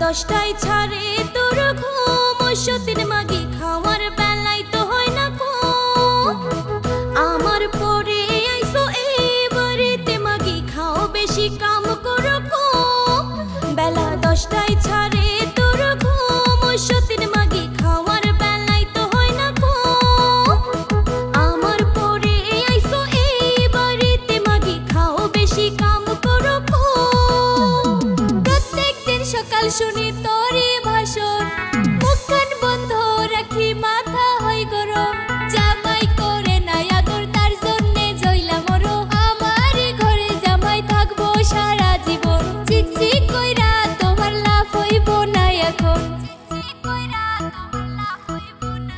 10টায় ছাড়ে তোর ঘুম, সতীন মাগি খাওয়ার বেলায় তো হয় না কম। আমার পরে আইসো এই বাড়িতে মাগি, খাও বেশি কাম করো কম। বেলা 10টায় ছাড়ে তোর ঘুম, সতীন মাগি খাওয়ার বেলায় তো হয় না কম। আমার পরে আইসো এই বাড়িতে মাগি, খাও বেশি কাম করো কম। প্রত্যেক দিন সকাল শুনি তোরই ভাষণ, মুখখান বন্ধ রাখি মাথা হয় গরম। জামাই করে নাই আদর, তার জন্যে জইলা মরো। আমারই ঘরে জামাই থাকবো সারা জীবন। চিকচিক কইরা তোমার লাভ হইব না এখন, চিকচিক কইরা তোমার লাভ হইব না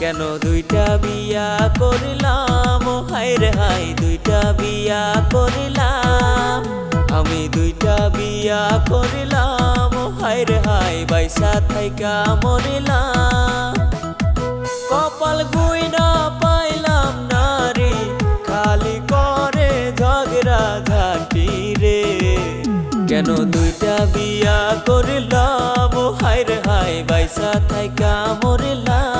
কেন দুইটা বিয়া করিলাম, হায় রে হায় দুইটা বিয়া করিলাম। আমি দুইটা বিয়া করিলাম, হায় রে হায় বাইসা থাইকা মরিলাম। কপাল গুইনা পাইলাম না রে, খালি করে ঝগড়া ঝাঁটি রে। কেন দুইটা বিয়া করিলাম, হায় রে হায় বাইসা থাইকা মরিলাম।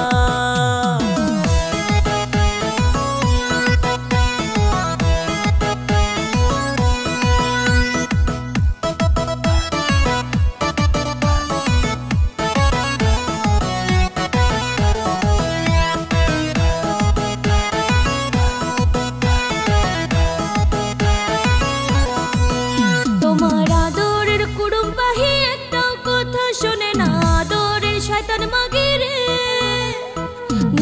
তোমার আদরের কুড়ুম পাহি একটাও কথা শোনে না, আদরের শয়তান মাগি রে।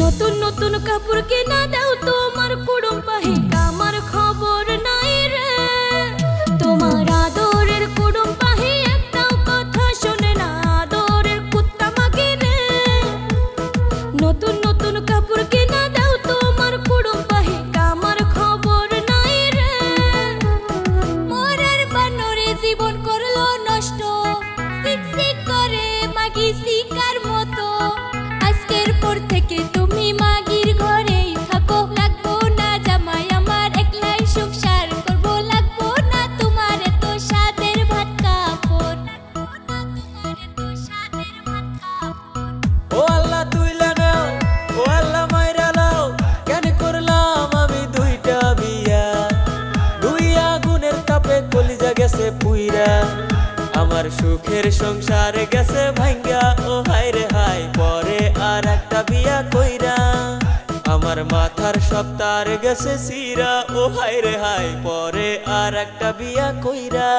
নতুন নতুন কাপড় কিনা দাও তোমার কুড়ুম পাহি, আমার খবর নাই রে। তোমার আদরের কুড়ুম পাহি একটাও কথা শোনে না, আদরের কুত্তা মাগি রে। নতুন নতুন কাপড় কিনা দাও তোমার কুড়ুম পাহি, আমার খবর নাই রে। মরার বানরে জীবন করলো নষ্ট, সিকসিক করে মাগি শিকার মতো। আজকের পর থেকে তুমি মাগির ঘরেই থাকো, লাগবো না জামাই আমার, একলাই সংসার করবো। লাগবো না তোমার এত স্বাদের ভাত কাপড়, লাগবো না তোমার এত স্বাদের ভাত কাপড়। ও আল্লাহ তুইলা নাও, ও আল্লাহ মাইরা লাও, কেন করলাম আমি দুইটা বিয়া। দুই আগুনের তাপে কলিজা গেছে পুইরা, আমার সুখের সংসার গেছে ভাঙ্গা। ও হায় রে হায় পরে আর একটা বিয়া কইরা, আমার মাথার সপ্তার গেছে সিরা। ও হায় রে হায় পরে আর একটা বিয়া কইরা।